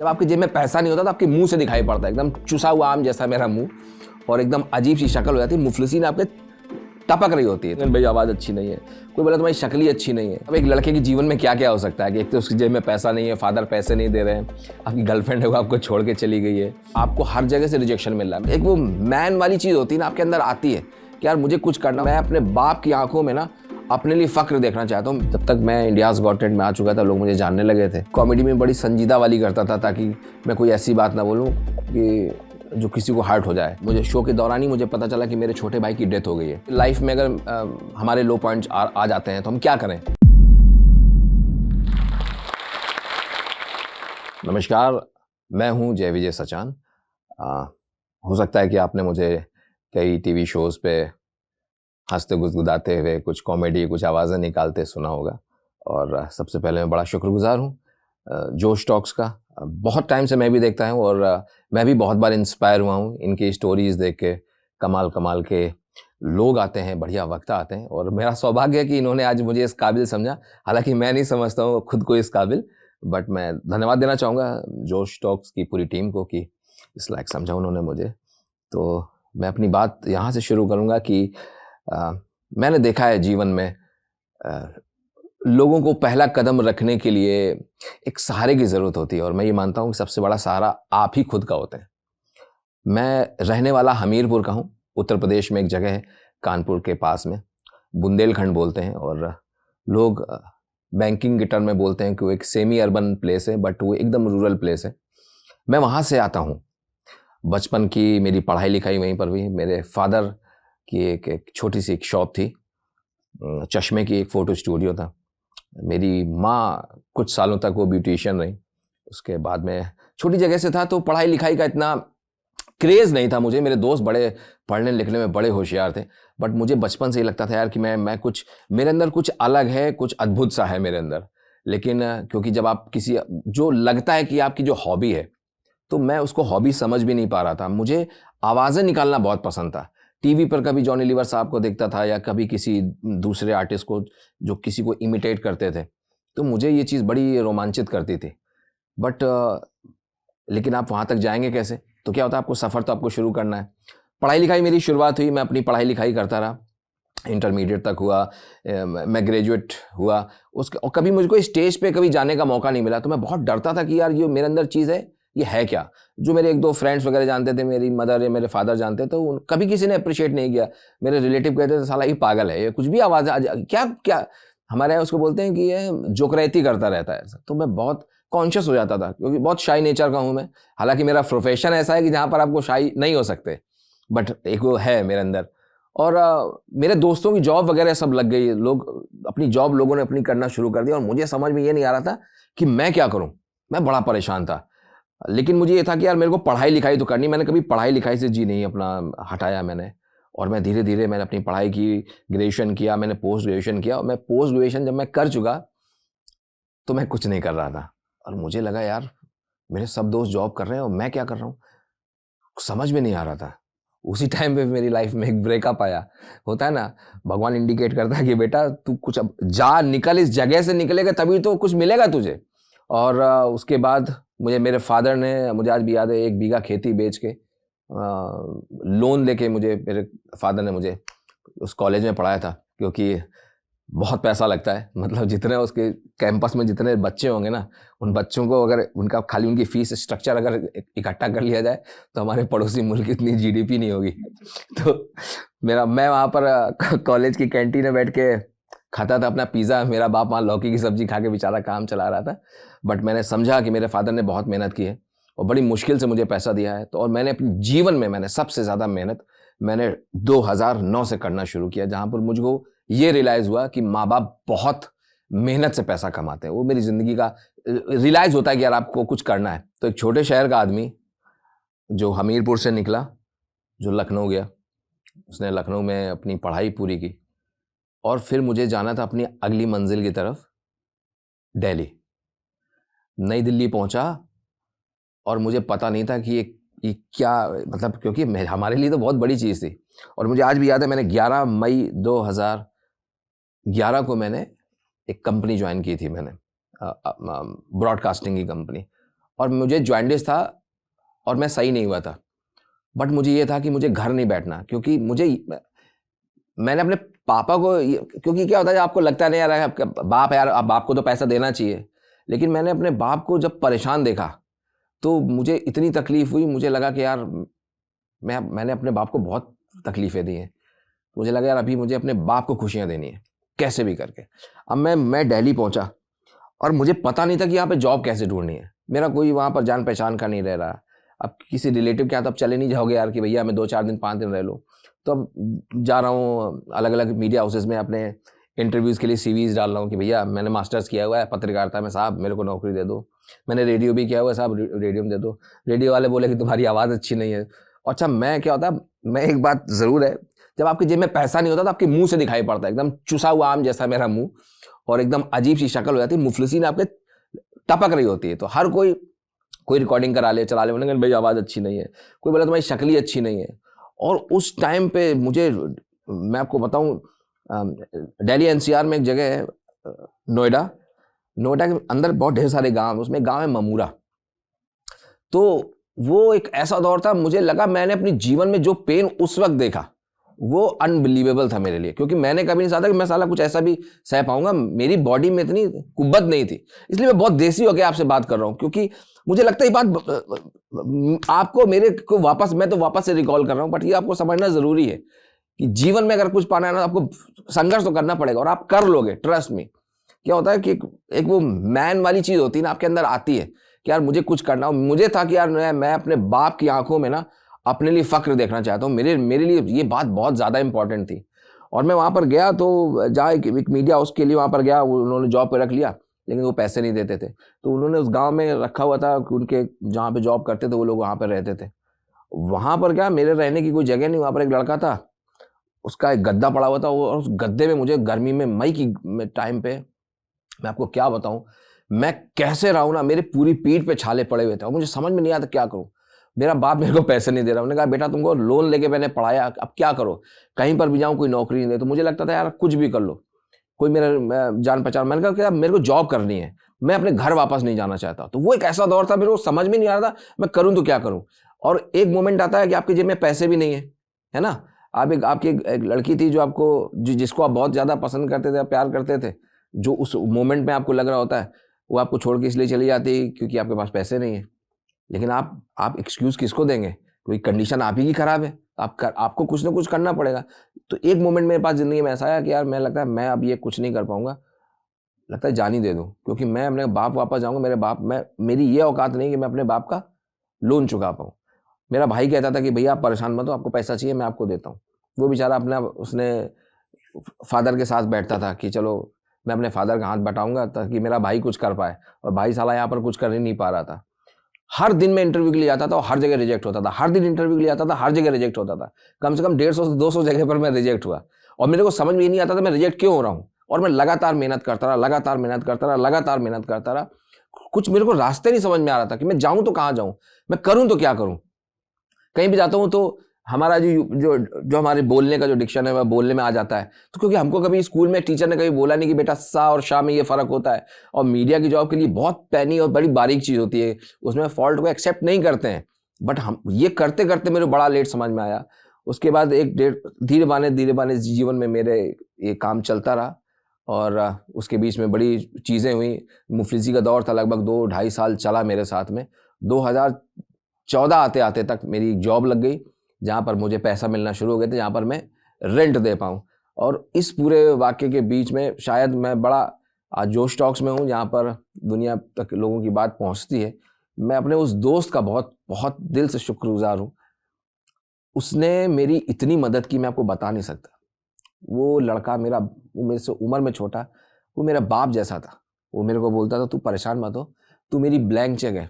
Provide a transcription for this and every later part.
जब आपके जेब में पैसा नहीं होता तो आपके मुंह से दिखाई पड़ता है, एकदम चुसा हुआ आम जैसा मेरा मुंह, और एकदम अजीब सी शक्ल हो जाती है, मुफलिसी ने आपके टपक रही होती है। भाई आवाज़ अच्छी नहीं है, कोई बोला तुम्हारी शक्ल ही अच्छी नहीं है। अब एक लड़के के जीवन में क्या क्या हो सकता है कि एक तो उसकी जेब में पैसा नहीं है, फादर पैसे नहीं दे रहे हैं, आपकी गर्लफ्रेंड है वो आपको छोड़ के चली गई है, आपको हर जगह से रिजेक्शन मिल रहा है। एक वो मैन वाली चीज़ होती है ना, आपके अंदर आती है कि यार मुझे कुछ करना। मैं अपने बाप की आंखों में ना अपने लिए फक्र देखना चाहता हूँ। जब तक मैं इंडियाज़ गॉट टैलेंट में आ चुका था, लोग मुझे जानने लगे थे। कॉमेडी में बड़ी संजीदा वाली करता था ताकि मैं कोई ऐसी बात ना बोलूँ कि जो किसी को हर्ट हो जाए। मुझे शो के दौरान ही मुझे पता चला कि मेरे छोटे भाई की डेथ हो गई है। लाइफ में अगर हमारे लो पॉइंट्स आ जाते हैं तो हम क्या करें। नमस्कार, मैं हूँ जय विजय सचान। हो सकता है कि आपने मुझे कई टीवी शोज़ पे हंसते गुदगुदाते हुए, कुछ कॉमेडी, कुछ आवाज़ें निकालते सुना होगा। और सबसे पहले मैं बड़ा शुक्रगुजार हूँ जोश टॉक्स का। बहुत टाइम से मैं भी देखता हूँ और मैं भी बहुत बार इंस्पायर हुआ हूँ इनकी स्टोरीज़ देख के। कमाल कमाल के लोग आते हैं, बढ़िया वक्ता आते हैं, और मेरा सौभाग्य है कि इन्होंने आज मुझे इस काबिल समझा। हालांकि मैं नहीं समझता हूँ खुद को इस काबिल, बट मैं धन्यवाद देना चाहूँगा जोश टॉक्स की पूरी टीम को कि इस लायक समझा उन्होंने मुझे। तो मैं अपनी बात यहाँ से शुरू करूँगा कि मैंने देखा है जीवन में लोगों को पहला कदम रखने के लिए एक सहारे की ज़रूरत होती है, और मैं ये मानता हूँ कि सबसे बड़ा सहारा आप ही खुद का होता है। मैं रहने वाला हमीरपुर का हूँ, उत्तर प्रदेश में एक जगह है कानपुर के पास में, बुंदेलखंड बोलते हैं, और लोग बैंकिंग के टर्म में बोलते हैं कि वो एक सेमी अर्बन प्लेस है, बट वो एकदम रूरल प्लेस है। मैं वहाँ से आता हूँ। बचपन की मेरी पढ़ाई लिखाई वहीं पर हुई। मेरे फादर की एक छोटी सी एक शॉप थी, चश्मे की एक फ़ोटो स्टूडियो था। मेरी माँ कुछ सालों तक वो ब्यूटिशियन रही। उसके बाद में छोटी जगह से था तो पढ़ाई लिखाई का इतना क्रेज़ नहीं था मुझे। मेरे दोस्त बड़े पढ़ने लिखने में बड़े होशियार थे, बट मुझे बचपन से ही लगता था यार कि मैं कुछ, मेरे अंदर कुछ अलग है, कुछ अद्भुत सा है मेरे अंदर। लेकिन क्योंकि जब आप किसी, जो लगता है कि आपकी जो हॉबी है, तो मैं उसको हॉबी समझ भी नहीं पा रहा था। मुझे आवाज़ें निकालना बहुत पसंद था। टीवी पर कभी जॉनी लीवर साहब को देखता था या कभी किसी दूसरे आर्टिस्ट को जो किसी को इमिटेट करते थे, तो मुझे ये चीज़ बड़ी रोमांचित करती थी। बट लेकिन आप वहाँ तक जाएंगे कैसे? तो क्या होता है, आपको सफ़र तो आपको शुरू करना है। पढ़ाई लिखाई मेरी शुरुआत हुई, मैं अपनी पढ़ाई लिखाई करता रहा, इंटरमीडिएट तक हुआ, मैं ग्रेजुएट हुआ। उसके और कभी मुझको स्टेज पे कभी जाने का मौका नहीं मिला, तो मैं बहुत डरता था कि यार ये मेरे अंदर चीज़ है, ये है क्या? जो मेरे एक दो फ्रेंड्स वगैरह जानते थे, मेरी मदर या मेरे फादर जानते, तो कभी किसी ने अप्रिशिएट नहीं किया। मेरे रिलेटिव कहते थे साला ये पागल है, ये कुछ भी आवाज़ क्या क्या, हमारे यहाँ उसको बोलते हैं कि ये जोकरैती करता रहता है। तो मैं बहुत कॉन्शियस हो जाता था क्योंकि बहुत शाई नेचर का हूँ मैं। हालांकि मेरा प्रोफेशन ऐसा है कि जहाँ पर आपको शाई नहीं हो सकते, बट एक वो है मेरे अंदर। और मेरे दोस्तों की जॉब वगैरह सब लग गई, लोग अपनी जॉब लोगों ने अपनी करना शुरू कर दिया, और मुझे समझ में ये नहीं आ रहा था कि मैं क्या करूं। मैं बड़ा परेशान था। लेकिन मुझे ये था कि यार मेरे को पढ़ाई लिखाई तो करनी। मैंने कभी पढ़ाई लिखाई से जी नहीं अपना हटाया मैंने, और मैं धीरे धीरे मैंने अपनी पढ़ाई की, ग्रेजुएशन किया, मैंने पोस्ट ग्रेजुएशन किया। और मैं पोस्ट ग्रेजुएशन जब मैं कर चुका तो मैं कुछ नहीं कर रहा था, और मुझे लगा यार मेरे सब दोस्त जॉब कर रहे हैं और मैं क्या कर रहा हूँ, समझ में नहीं आ रहा था। उसी टाइम पे मेरी लाइफ में एक ब्रेकअप आया। होता है ना, भगवान इंडिकेट करता है कि बेटा तू कुछ अब जा, निकल, इस जगह से निकलेगा तभी तो कुछ मिलेगा तुझे। और उसके बाद मुझे मेरे फादर ने, मुझे आज भी याद है, 1 बीघा खेती बेच के लोन लेके मुझे, मेरे फादर ने मुझे उस कॉलेज में पढ़ाया था। क्योंकि बहुत पैसा लगता है, मतलब जितने उसके कैंपस में जितने बच्चे होंगे ना, उन बच्चों को अगर उनका खाली उनकी फीस स्ट्रक्चर अगर इकट्ठा कर लिया जाए तो हमारे पड़ोसी मुल्क की इतनी जीडीपी नहीं होगी। तो मैं वहाँ पर कॉलेज की कैंटीन में बैठ के खाता था अपना पिज़्ज़ा। मेरा बाप वहाँ लौकी की सब्जी खा के बेचारा काम चला रहा था। बट मैंने समझा कि मेरे फादर ने बहुत मेहनत की है और बड़ी मुश्किल से मुझे पैसा दिया है। तो और मैंने अपने जीवन में मैंने सबसे ज़्यादा मेहनत मैंने 2009 से करना शुरू किया, जहाँ पर मुझको ये रियलाइज़ हुआ कि माँ बाप बहुत मेहनत से पैसा कमाते हैं। वो मेरी ज़िंदगी का रियलाइज़ होता है कि यार आपको कुछ करना है। तो एक छोटे शहर का आदमी जो हमीरपुर से निकला, जो लखनऊ गया, उसने लखनऊ में अपनी पढ़ाई पूरी की, और फिर मुझे जाना था अपनी अगली मंजिल की तरफ, दिल्ली। नई दिल्ली पहुंचा, और मुझे पता नहीं था कि ये क्या, मतलब क्योंकि हमारे लिए तो बहुत बड़ी चीज़ थी। और मुझे आज भी याद है, मैंने 11 मई 2011 को मैंने एक कंपनी ज्वाइन की थी, मैंने ब्रॉडकास्टिंग की कंपनी। और मुझे जॉन्डिस था और मैं सही नहीं हुआ था। बट मुझे ये था कि मुझे घर नहीं बैठना, क्योंकि मैंने अपने पापा को क्योंकि क्या होता है, आपको लगता नहीं यार आपका बाप है यार, अब बाप को तो पैसा देना चाहिए, लेकिन मैंने अपने बाप को जब परेशान देखा तो मुझे इतनी तकलीफ हुई, मुझे लगा कि यार मैंने अपने बाप को बहुत तकलीफें दी हैं। मुझे लगा यार अभी मुझे अपने बाप को खुशियां देनी है कैसे भी करके। अब मैं दिल्ली पहुंचा और मुझे पता नहीं था कि यहाँ पे जॉब कैसे ढूंढनी है। मेरा कोई वहाँ पर जान पहचान का नहीं रह रहा। अब किसी रिलेटिव के यहाँ तो अब चले नहीं जाओगे यार कि भैया मैं 2-4 दिन 5 दिन रह लो। तो अब जा रहा हूँ अलग अलग मीडिया हाउसेज में अपने इंटरव्यूज़ के लिए CVs डाल रहा हूँ कि भैया मैंने मास्टर्स किया हुआ है पत्रकारिता में, साहब मेरे को नौकरी दे दो। मैंने रेडियो भी किया हुआ है, साहब रेडियो में दे दो। रेडियो वाले बोले कि तुम्हारी आवाज़ अच्छी नहीं है। अच्छा मैं क्या होता, मैं एक बात ज़रूर है, जब आपकी जेब में पैसा नहीं होता तो आपके मुंह से दिखाई पड़ता है, एकदम चुसा हुआ आम जैसा मेरा मुंह, और एकदम अजीब सी शक्ल हो जाती है, मुफलिसी ने आपके टपक रही होती है। तो हर कोई रिकॉर्डिंग करा ले, चला ले, मैंने कहा भाई आवाज़ अच्छी नहीं है, कोई बोला तुम्हारी शक्ल ही अच्छी नहीं है। और उस टाइम पे मुझे, मैं आपको बताऊं, दिल्ली NCR में एक जगह है नोएडा के अंदर बहुत ढेर सारे गांव, उसमें गांव है ममूरा। तो वो एक ऐसा दौर था, मुझे लगा मैंने अपनी जीवन में जो पेन उस वक्त देखा वो अनबिलीवेबल था मेरे लिए, क्योंकि मैंने कभी नहीं सोचा कि मैं साला कुछ ऐसा भी सह पाऊंगा। मेरी बॉडी में इतनी कुब्बत नहीं थी, इसलिए मैं बहुत देसी होकर आपसे बात कर रहा हूँ, क्योंकि मुझे लगता है ये बात आपको मेरे को मैं तो वापस से रिकॉल कर रहा हूँ, बट ये आपको समझना जरूरी है कि जीवन में अगर कुछ पाना है ना, आपको संघर्ष तो करना पड़ेगा और आप कर लोगे। ट्रस्ट में क्या होता है कि एक वो मैन वाली चीज होती है ना आपके अंदर आती है कि यार मुझे कुछ करना हो। मुझे था कि यार मैं अपने बाप की आंखों में ना अपने लिए फक्र देखना चाहता हूँ। मेरे लिए ये बात बहुत ज़्यादा इंपॉर्टेंट थी। और मैं वहाँ पर गया, तो जहाँ एक मीडिया हाउस के लिए वहाँ पर गया, उन्होंने जॉब पे रख लिया, लेकिन वो पैसे नहीं देते थे। तो उन्होंने उस गांव में रखा हुआ था कि उनके जहाँ पे जॉब करते थे वो लोग वहाँ पर रहते थे। वहाँ पर क्या मेरे रहने की कोई जगह नहीं, वहाँ पर एक लड़का था, उसका एक गद्दा पड़ा हुआ था, और उस गद्दे में मुझे गर्मी में मई की टाइम पे, मैं आपको क्या बताऊँ, मैं कैसे रहा हूँ ना, मेरे पूरी पीठ पे छाले पड़े हुए थे और मुझे समझ में नहीं आता क्या करूँ। मेरा बाप मेरे को पैसे नहीं दे रहा। उन्होंने कहा बेटा तुमको लोन लेके मैंने पढ़ाया, अब क्या करो, कहीं पर भी जाऊँ कोई नौकरी नहीं दे। तो मुझे लगता था यार कुछ भी कर लो, कोई मेरा जान पहचान। मैंने कहा कि मेरे को जॉब करनी है, मैं अपने घर वापस नहीं जाना चाहता। तो वो एक ऐसा दौर था, मेरे को समझ में नहीं आ रहा था मैं करूँ तो क्या करूँ। और एक मोमेंट आता है कि आपकी जेब में पैसे भी नहीं है ना। आपकी एक लड़की थी जो आपको जिसको आप बहुत ज़्यादा पसंद करते थे, प्यार करते थे, जो उस मोमेंट में आपको लग रहा होता है वो आपको छोड़ के इसलिए चली जाती है क्योंकि आपके पास पैसे नहीं है। लेकिन आप एक्सक्यूज किसको देंगे, कोई कंडीशन आप ही की खराब है, आपको कुछ ना कुछ करना पड़ेगा। तो एक मोमेंट मेरे पास जिंदगी में ऐसा आया कि यार मैं लगता है मैं अब ये कुछ नहीं कर पाऊंगा, लगता है जान ही दे दूं, क्योंकि मैं अपने बाप वापस जाऊंगा, मेरी ये औकात नहीं कि मैं अपने बाप का लोन चुका पाऊँ। मेरा भाई कहता था कि भैया आप परेशान मत हो, आपको पैसा चाहिए मैं आपको देता हूँ। वो बेचारा अपना उसने फादर के साथ बैठता था कि चलो मैं अपने फादर का हाथ बटाऊंगा ताकि मेरा भाई कुछ कर पाए, और भाई साला यहाँ पर कुछ कर ही नहीं पा रहा था। हर दिन मैं इंटरव्यू के लिए जाता था और हर जगह रिजेक्ट होता था, हर दिन इंटरव्यू के लिए जाता था, हर जगह रिजेक्ट होता था। कम से कम 150 से 200 जगह पर मैं रिजेक्ट हुआ और मेरे को समझ में नहीं आता था मैं रिजेक्ट क्यों हो रहा हूँ। और मैं लगातार मेहनत करता रहा, लगातार मेहनत करता रहा, लगातार मेहनत करता रहा। कुछ मेरे को रास्ते नहीं समझ में आ रहा था कि मैं जाऊं तो कहाँ जाऊं, मैं करूं तो क्या करूं। कहीं भी जाता हूं तो हमारा जो हमारे बोलने का जो डिक्शन है वह बोलने में आ जाता है। तो क्योंकि हमको कभी स्कूल में टीचर ने कभी बोला नहीं कि बेटा सा और शाह में ये फर्क होता है। और मीडिया की जॉब के लिए बहुत पैनी और बड़ी बारीक चीज होती है, उसमें फॉल्ट को एक्सेप्ट नहीं करते हैं। बट हम ये करते करते मेरे बड़ा लेट समझ में आया। उसके बाद एक धीरे बाने जीवन में मेरे ये काम चलता रहा और उसके बीच में बड़ी चीज़ें हुई। मुफलिसी का दौर था, लगभग 2-2.5 साल चला मेरे साथ में। 2014 आते आते तक मेरी जॉब लग गई जहाँ पर मुझे पैसा मिलना शुरू हो गया था, जहाँ पर मैं रेंट दे पाऊँ। और इस पूरे वाक्य के बीच में शायद मैं बड़ा आज जोश टॉक्स में हूँ जहाँ पर दुनिया तक लोगों की बात पहुँचती है। मैं अपने उस दोस्त का बहुत बहुत दिल से शुक्रगुजार हूँ। उसने मेरी इतनी मदद की मैं आपको बता नहीं सकता। वो लड़का वो मेरे से उम्र में छोटा, वो मेरा बाप जैसा था। वो मेरे को बोलता था तू परेशान मत हो, तू मेरी ब्लैंक चेक है।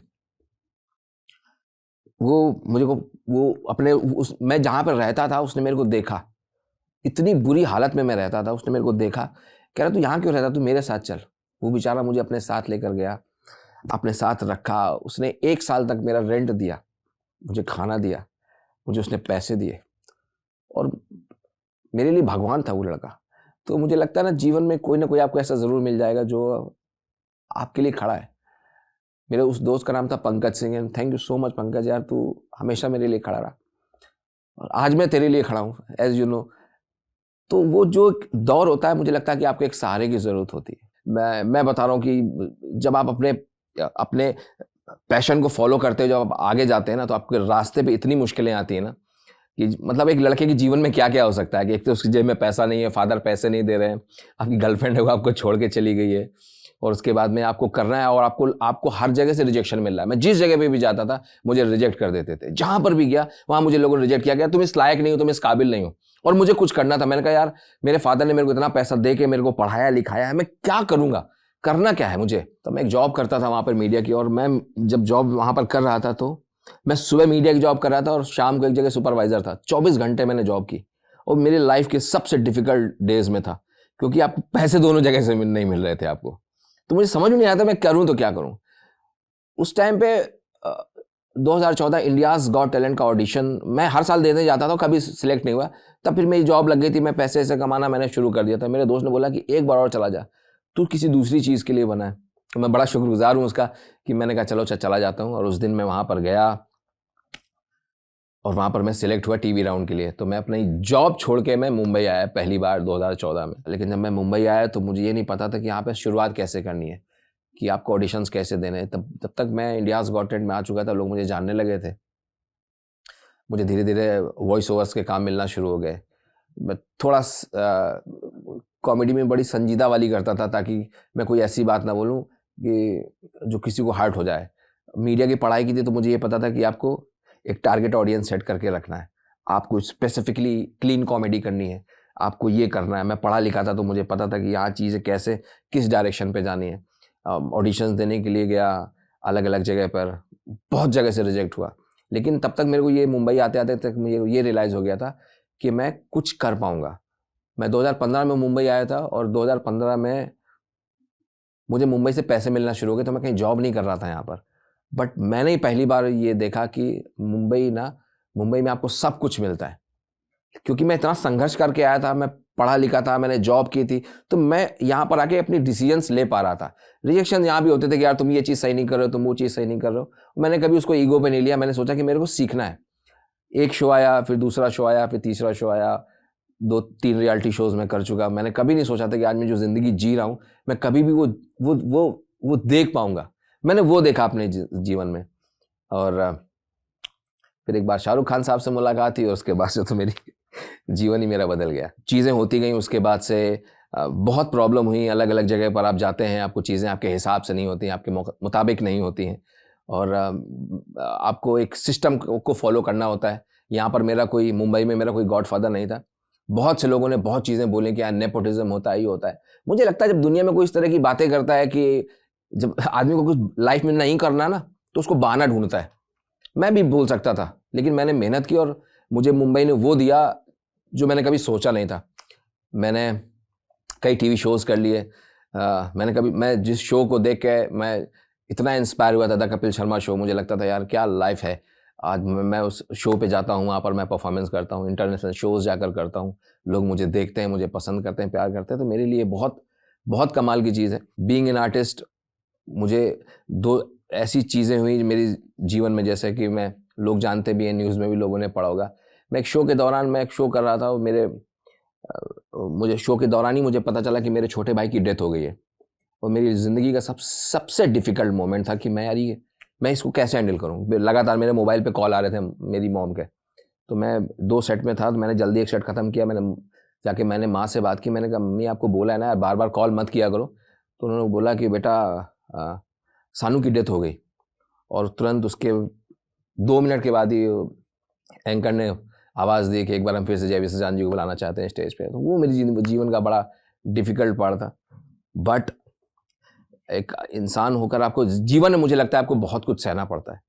वो अपने मैं जहाँ पर रहता था उसने मेरे को देखा, इतनी बुरी हालत में मैं रहता था, उसने मेरे को देखा, कह रहा तू यहाँ क्यों रहता, तू मेरे साथ चल। वो बेचारा मुझे अपने साथ लेकर गया, अपने साथ रखा। उसने 1 साल तक मेरा रेंट दिया, मुझे खाना दिया, मुझे उसने पैसे दिए और मेरे लिए भगवान था वो लड़का। तो मुझे लगता है ना जीवन में कोई ना कोई आपको ऐसा ज़रूर मिल जाएगा जो आपके लिए खड़ा है। मेरे उस दोस्त का नाम था Pankaj Singh. And thank you so much Pankaj यार, तू हमेशा मेरे लिए खड़ा रहा और आज मैं तेरे लिए खड़ा हूँ, एज यू नो। तो वो जो एक दौर होता है, मुझे लगता है कि आपको एक सहारे की ज़रूरत होती है। मैं बता रहा हूँ कि जब आप अपने अपने पैशन को फॉलो करते हो, जब आप आगे जाते हैं ना, तो आपके रास्ते पे इतनी मुश्किलें आती हैं ना कि मतलब एक लड़के के जीवन में क्या क्या हो सकता है कि एक तो उसकी जेब में पैसा नहीं है, फादर पैसे नहीं दे रहे हैं, आपकी गर्लफ्रेंड है वो आपको छोड़ के चली गई है, और उसके बाद में आपको करना है, और आपको हर जगह से रिजेक्शन मिल रहा है। मैं जिस जगह पे भी जाता था मुझे रिजेक्ट कर देते थे, जहां पर भी गया वहां मुझे लोगों ने रिजेक्ट किया गया, तुम इस लायक नहीं हो, तुम इस काबिल नहीं हो। और मुझे कुछ करना था। मैंने कहा यार, मेरे फादर ने मेरे को इतना पैसा दे के मेरे को पढ़ाया लिखाया है, मैं क्या करूंगा, करना क्या है मुझे। तो मैं एक जॉब करता था वहां पर मीडिया की, और मैं जब जॉब वहां पर कर रहा था तो मैं सुबह मीडिया की जॉब कर रहा था और शाम को एक जगह सुपरवाइजर था। 24 घंटे मैंने जॉब की, और मेरी लाइफ के सबसे डिफिकल्ट डेज में था, क्योंकि आपको पैसे दोनों जगह से नहीं मिल रहे थे आपको। तो मुझे समझ में नहीं आता मैं करूं तो क्या करूं। उस टाइम पे 2014 इंडियाज गॉट टैलेंट का ऑडिशन मैं हर साल देने जाता था, कभी सिलेक्ट नहीं हुआ। तब फिर मेरी जॉब लग गई थी, मैं पैसे ऐसे कमाना मैंने शुरू कर दिया था। मेरे दोस्त ने बोला कि एक बार और चला जा, तू किसी दूसरी चीज़ के लिए बना है। तो मैं बड़ा शुक्रगुजार हूँ उसका कि मैंने कहा चलो चला जाता हूँ। और उस दिन मैं वहाँ पर गया और वहाँ पर मैं सिलेक्ट हुआ टीवी राउंड के लिए। तो मैं अपनी जॉब छोड़ के मैं मुंबई आया पहली बार 2014 में। लेकिन जब मैं मुंबई आया तो मुझे ये नहीं पता था कि यहाँ पे शुरुआत कैसे करनी है, कि आपको ऑडिशंस कैसे देने हैं। तब तक मैं इंडियाज़ गॉट टैलेंट में आ चुका था, लोग मुझे जानने लगे थे। मुझे धीरे धीरे वॉइस ओवर्स के काम मिलना शुरू हो गए। मैं थोड़ा कॉमेडी में बड़ी संजीदा वाली करता था, ताकि मैं कोई ऐसी बात ना बोलूं कि जो किसी को हर्ट हो जाए। मीडिया की पढ़ाई की थी तो मुझे ये पता था कि आपको एक टारगेट ऑडियंस सेट करके रखना है, आपको स्पेसिफिकली क्लीन कॉमेडी करनी है, आपको ये करना है। मैं पढ़ा लिखा था तो मुझे पता था कि यहाँ चीज़ें कैसे किस डायरेक्शन पे जानी है। ऑडिशंस देने के लिए गया अलग अलग जगह पर, बहुत जगह से रिजेक्ट हुआ। लेकिन तब तक मेरे को ये मुंबई आते आते तक मुझे ये रियलाइज़ हो गया था कि मैं कुछ कर पाऊँगा। मैं 2015 में मुंबई आया था, और 2015 में मुझे मुंबई से पैसे मिलना शुरू हो गए। तो मैं कहीं जॉब नहीं कर रहा था यहाँ पर, बट मैंने ही पहली बार ये देखा कि मुंबई में आपको सब कुछ मिलता है। क्योंकि मैं इतना संघर्ष करके आया था, मैं पढ़ा लिखा था, मैंने जॉब की थी, तो मैं यहाँ पर आके अपनी डिसीजंस ले पा रहा था। रिजेक्शन यहाँ भी होते थे कि यार तुम ये चीज़ सही नहीं कर रहे हो, तुम वो चीज़ सही नहीं कर रहे हो। मैंने कभी उसको ईगो पे नहीं लिया। मैंने सोचा कि मेरे को सीखना है। एक शो आया, फिर दूसरा शो आया, फिर तीसरा शो आया, 2-3 रियलिटी शोज में कर चुका। मैंने कभी नहीं सोचा था कि आज मैं जो ज़िंदगी जी रहा हूँ मैं कभी भी वो देख पाऊंगा। मैंने वो देखा अपने जीवन में। और फिर एक बार शाहरुख खान साहब से मुलाकात हुई, और उसके बाद से तो मेरी जीवन ही मेरा बदल गया। चीज़ें होती गई उसके बाद से, बहुत प्रॉब्लम हुई। अलग अलग जगह पर आप जाते हैं, आपको चीज़ें आपके हिसाब से नहीं होती हैं, आपके मुताबिक नहीं होती हैं, और आपको एक सिस्टम को फॉलो करना होता है। यहाँ पर मुंबई में मेरा कोई गॉडफादर नहीं था। बहुत से लोगों ने बहुत चीज़ें बोली कि यार नेपोटिज्म होता है, ये होता है। मुझे लगता है जब दुनिया में कोई इस तरह की बातें करता है कि जब आदमी को कुछ लाइफ में नहीं करना ना, तो उसको बहाना ढूंढता है। मैं भी बोल सकता था, लेकिन मैंने मेहनत की, और मुझे मुंबई ने वो दिया जो मैंने कभी सोचा नहीं था। मैंने कई टीवी शोज़ कर लिए। मैं जिस शो को देख के मैं इतना इंस्पायर हुआ था, द कपिल शर्मा शो। मुझे लगता था यार क्या लाइफ है। आज मैं उस शो पे जाता हूँ, वहाँ पर मैं परफॉर्मेंस करता हूँ, इंटरनेशनल शोज़ जाकर करता हूँ, लोग मुझे देखते हैं, मुझे पसंद करते हैं, प्यार करते हैं। तो मेरे लिए बहुत बहुत कमाल की चीज़ है बीइंग एन आर्टिस्ट। मुझे 2 ऐसी चीज़ें हुई मेरी जीवन में, जैसे कि लोग जानते भी हैं, न्यूज़ में भी लोगों ने पढ़ा होगा। मैं एक शो कर रहा था, और मुझे शो के दौरान ही मुझे पता चला कि मेरे छोटे भाई की डेथ हो गई है। और मेरी ज़िंदगी का सबसे डिफ़िकल्ट मोमेंट था कि मैं इसको कैसे हैंडल करूँ। लगातार मेरे मोबाइल पे कॉल आ रहे थे मेरी मॉम के। तो मैं 2 सेट में था, तो मैंने जल्दी एक सेट ख़त्म किया। मैंने माँ से बात की। मैंने कहा मम्मी आपको बोला है ना यार बार बार कॉल मत किया करो। तो उन्होंने बोला कि बेटा सानू की डेथ हो गई। और तुरंत उसके 2 मिनट के बाद ही एंकर ने आवाज़ दी कि एक बार हम फिर से जय विश्वजान जी को बुलाना चाहते हैं स्टेज पे। तो वो मेरी जीवन का बड़ा डिफ़िकल्ट पार्ट था। बट एक इंसान होकर आपको जीवन में, मुझे लगता है आपको बहुत कुछ सहना पड़ता है।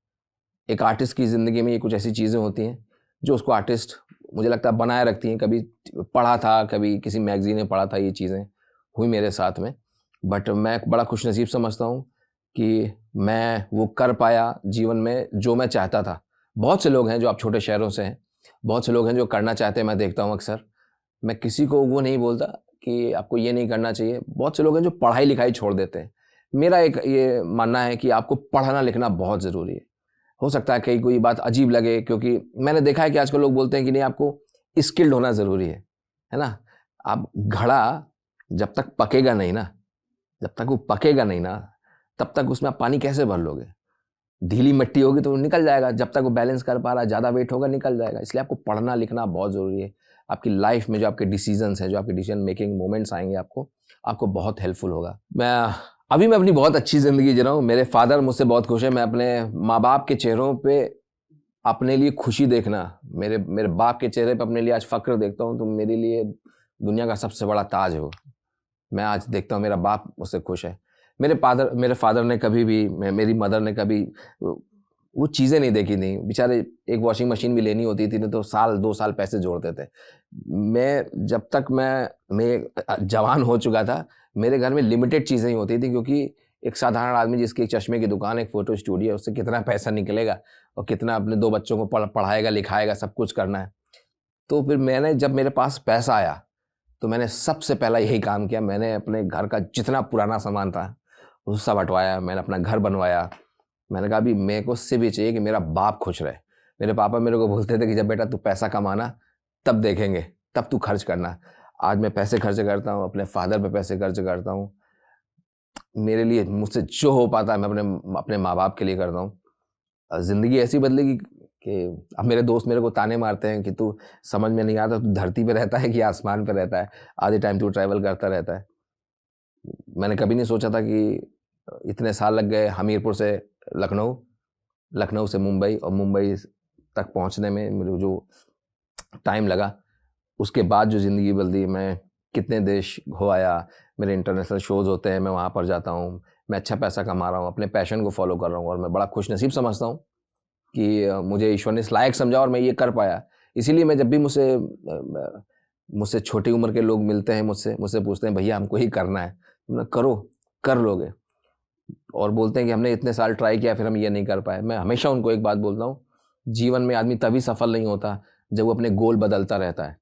एक आर्टिस्ट की ज़िंदगी में ये कुछ ऐसी चीज़ें होती हैं जो उसको आर्टिस्ट, मुझे लगता है, बनाए रखती हैं। कभी पढ़ा था, कभी किसी मैगज़ीन में पढ़ा था, ये चीज़ें हुई मेरे साथ में। बट मैं बड़ा खुशनसीब समझता हूँ कि मैं वो कर पाया जीवन में जो मैं चाहता था। बहुत से लोग हैं जो आप छोटे शहरों से हैं, बहुत से लोग हैं जो करना चाहते हैं, मैं देखता हूँ अक्सर। मैं किसी को वो नहीं बोलता कि आपको ये नहीं करना चाहिए। बहुत से लोग हैं जो पढ़ाई लिखाई छोड़ देते हैं। मेरा एक ये मानना है कि आपको पढ़ना लिखना बहुत ज़रूरी है। हो सकता है कहीं कोई बात अजीब लगे, क्योंकि मैंने देखा है कि आजकल लोग बोलते हैं कि नहीं, आपको स्किल्ड होना ज़रूरी है ना? आप घड़ा जब तक पकेगा नहीं ना, जब तक वो पकेगा नहीं ना, तब तक उसमें आप पानी कैसे भर लोगे? ढीली मिट्टी होगी तो वो निकल जाएगा, जब तक वो बैलेंस कर पा रहा है, ज़्यादा वेट होगा निकल जाएगा। इसलिए आपको पढ़ना लिखना बहुत ज़रूरी है। आपकी लाइफ में जो आपके डिसीजंस हैं, जो आपके डिसीजन मेकिंग मोमेंट्स आएंगे, आपको बहुत हेल्पफुल होगा। मैं अपनी बहुत अच्छी ज़िंदगी जी रहा हूँ। मेरे फादर मुझसे बहुत खुश है। मैं अपने माँ बाप के चेहरों पे अपने लिए खुशी देखना, मेरे बाप के चेहरे पे अपने लिए आज फ़क्र देखता हूँ, तो मेरे लिए दुनिया का सबसे बड़ा ताज है वो। मैं आज देखता हूँ मेरा बाप मुझसे खुश है। मेरे फादर ने कभी भी, मेरी मदर ने कभी वो चीज़ें नहीं देखी थी। बेचारे एक वॉशिंग मशीन भी लेनी होती थी ना, तो साल 2 साल पैसे जोड़ते थे। जब तक मैं जवान हो चुका था, मेरे घर में लिमिटेड चीज़ें ही होती थी, क्योंकि एक साधारण आदमी जिसकी एक चश्मे की दुकान, एक फ़ोटो स्टूडियो है, उससे कितना पैसा निकलेगा और कितना अपने 2 बच्चों को पढ़ाएगा, लिखाएगा, सब कुछ करना है। तो फिर जब मेरे पास पैसा आया, तो मैंने सबसे पहला यही काम किया। मैंने अपने घर का जितना पुराना सामान था वो सब हटवाया, मैंने अपना घर बनवाया। मैंने कहा अभी मेरे को सिर्फ ये चाहिए कि मेरा बाप खुश रहे। मेरे पापा मेरे को बोलते थे कि जब बेटा तू पैसा कमाना तब देखेंगे, तब तू खर्च करना। आज मैं पैसे खर्च करता हूँ, अपने फादर पे पैसे खर्च करता हूँ। मेरे लिए मुझसे जो हो पाता है मैं अपने माँ बाप के लिए करता हूँ। ज़िंदगी ऐसी बदलेगी कि अब मेरे दोस्त मेरे को ताने मारते हैं कि तू समझ में नहीं आता, तू धरती पे रहता है कि आसमान पे रहता है, आधे टाइम तू ट्रैवल करता रहता है। मैंने कभी नहीं सोचा था कि इतने साल लग गए हमीरपुर से लखनऊ, लखनऊ से मुंबई और मुंबई तक पहुंचने में मेरे जो टाइम लगा, उसके बाद जो ज़िंदगी बदली। मैं कितने देश हो आया, मेरे इंटरनेशनल शोज़ होते हैं, मैं वहाँ पर जाता हूँ, मैं अच्छा पैसा कमा रहा हूँ, अपने पैशन को फॉलो कर रहा हूँ, और मैं बड़ा खुश नसीब समझता हूँ कि मुझे ईश्वर ने इस लायक समझा और मैं ये कर पाया। इसीलिए मैं जब भी मुझसे छोटी उम्र के लोग मिलते हैं, मुझसे पूछते हैं भैया हमको ही करना है, तो करो, कर लोगे, और बोलते हैं कि हमने इतने साल ट्राई किया फिर हम ये नहीं कर पाए। मैं हमेशा उनको एक बात बोलता हूँ, जीवन में आदमी तभी सफल नहीं होता जब वो अपने गोल बदलता रहता है।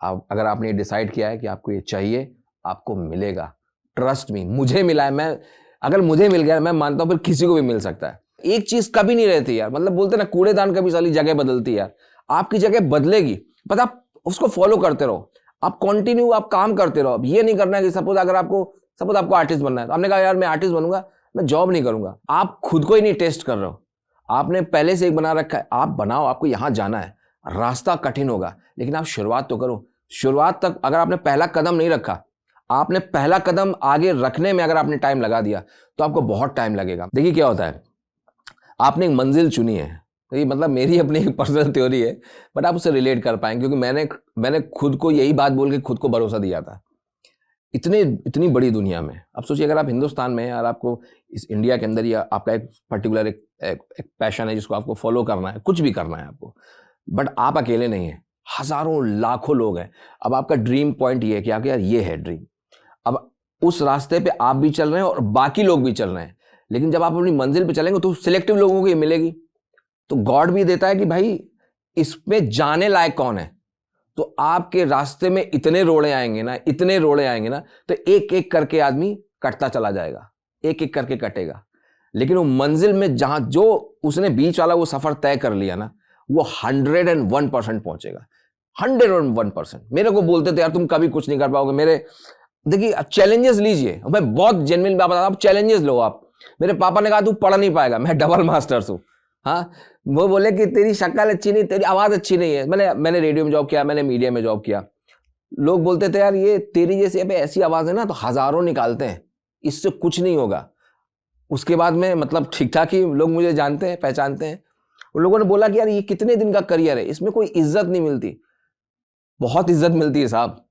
अगर आपने ये डिसाइड किया है कि आपको ये चाहिए, आपको मिलेगा। ट्रस्ट मी, मुझे मिला है। अगर मुझे मिल गया, मैं मानता हूँ फिर किसी को भी मिल सकता है। एक चीज कभी नहीं रहती यार, मतलब बोलते ना कूड़ेदान कभी साली जगह बदलती यार, आपकी जगह बदलेगी, बस आप उसको फॉलो करते रहो, आप कंटिन्यू आप काम करते रहो। अब ये नहीं करना है कि सपोज आपको आर्टिस्ट बनना है, तो आपने कहा यार मैं आर्टिस्ट बनूंगा, मैं जॉब नहीं करूंगा। आप खुद को ही नहीं टेस्ट कर रहे हो, आपने पहले से एक बना रखा है, आप बनाओ, आपको यहां जाना है। रास्ता कठिन होगा लेकिन आप शुरुआत तो करो। शुरुआत तक अगर आपने पहला कदम नहीं रखा, आपने पहला कदम आगे रखने में अगर आपने टाइम लगा दिया तो आपको बहुत टाइम लगेगा। देखिए क्या होता है, आपने एक मंजिल चुनी है, तो ये मतलब मेरी अपनी एक पर्सनल थ्योरी है, बट आप उससे रिलेट कर पाएंगे, क्योंकि मैंने खुद को यही बात बोल के खुद को भरोसा दिया था। इतनी बड़ी दुनिया में, अब सोचिए अगर आप हिंदुस्तान में हैं और आपको इस इंडिया के अंदर ही आपका एक पर्टिकुलर एक पैशन है जिसको आपको फॉलो करना है, कुछ भी करना है आपको, बट आप अकेले नहीं हैं, हजारों लाखों लोग हैं। अब आपका ड्रीम पॉइंट ये है कि आपके यार ये है ड्रीम, अब उस रास्ते पे आप भी चल रहे हैं और बाकी लोग भी चल रहे हैं, लेकिन जब आप अपनी मंजिल पे चलेंगे तो सिलेक्टिव लोगों को ये मिलेगी। तो गॉड भी देता है कि भाई इसमें जाने लायक कौन है, तो आपके रास्ते में इतने रोड़े आएंगे ना, तो एक एक करके आदमी कटता चला जाएगा, एक एक करके कटेगा। लेकिन वो मंजिल में जहां जो उसने बीच वाला वो सफर तय कर लिया ना, वो 101% पहुंचेगा, 101%। मेरे को बोलते थे यार तुम कभी कुछ नहीं कर पाओगे। देखिए चैलेंजेस लीजिए, मैं बहुत जेन्युइन बात बता, आप चैलेंजेस लो। आप, मेरे पापा ने कहा तू पढ़ नहीं पाएगा, मैं डबल मास्टर्स हूँ। हाँ, वो बोले कि तेरी शक्ल अच्छी नहीं, तेरी आवाज अच्छी नहीं है। मैंने रेडियो में जॉब किया, मैंने मीडिया में जॉब किया। लोग बोलते थे यार ये तेरी जैसी अब ऐसी आवाज है ना तो हजारों निकालते हैं, इससे कुछ नहीं होगा। उसके बाद में मतलब ठीक ठाक ही लोग मुझे जानते हैं, पहचानते हैं। उन लोगों ने बोला कि यार ये कितने दिन का करियर है, इसमें कोई इज्जत नहीं मिलती। बहुत इज्जत मिलती है साहब,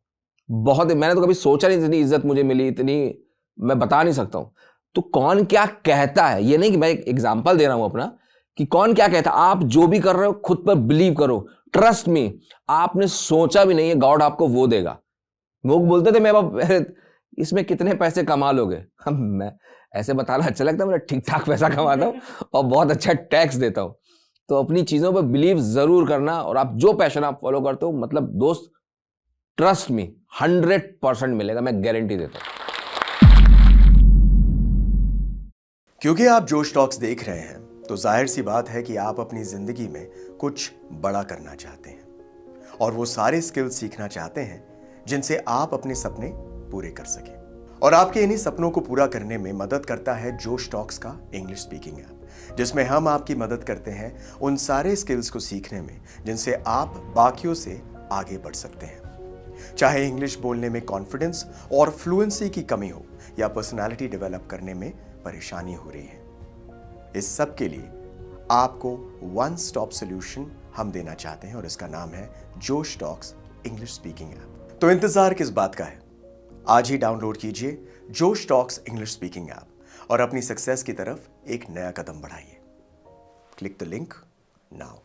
बहुत। मैंने तो कभी सोचा नहीं इतनी इज्जत मुझे मिली, इतनी मैं बता नहीं सकता हूं। तो कौन क्या कहता है, ये नहीं कि मैं एक एग्जाम्पल दे रहा हूं अपना कि कौन क्या कहता है। आप जो भी कर रहे हो खुद पर बिलीव करो, ट्रस्ट मी। आपने सोचा भी नहीं है, गॉड आपको वो देगा। लोग बोलते थे मैं इसमें कितने पैसे कमा लोगे, मैं ऐसे बताना अच्छा लगता है, मैं ठीक ठाक पैसा कमाता हूँ और बहुत अच्छा टैक्स देता हूँ। तो अपनी चीजों पर बिलीव जरूर करना, और आप जो पैशन आप फॉलो करते हो, मतलब दोस्त ट्रस्ट मी 100% मिलेगा, मैं गारंटी देता हूं। क्योंकि आप जोश टॉक्स देख रहे हैं तो जाहिर सी बात है कि आप अपनी जिंदगी में कुछ बड़ा करना चाहते हैं और वो सारे स्किल्स सीखना चाहते हैं जिनसे आप अपने सपने पूरे कर सकें। और आपके इन्हीं सपनों को पूरा करने में मदद करता है जोश टॉक्स का इंग्लिश स्पीकिंग ऐप, जिसमें हम आपकी मदद करते हैं उन सारे स्किल्स को सीखने में जिनसे आप बाकियों से आगे बढ़ सकते हैं। चाहे इंग्लिश बोलने में कॉन्फिडेंस और फ्लुएंसी की कमी हो या पर्सनालिटी डेवलप करने में परेशानी हो रही है, इस सब के लिए आपको वन स्टॉप सॉल्यूशन हम देना चाहते हैं और इसका नाम है जोश टॉक्स इंग्लिश स्पीकिंग ऐप। तो इंतजार किस बात का है? आज ही डाउनलोड कीजिए जोश टॉक्स इंग्लिश स्पीकिंग ऐप और अपनी सक्सेस की तरफ एक नया कदम बढ़ाइए। Click the link now.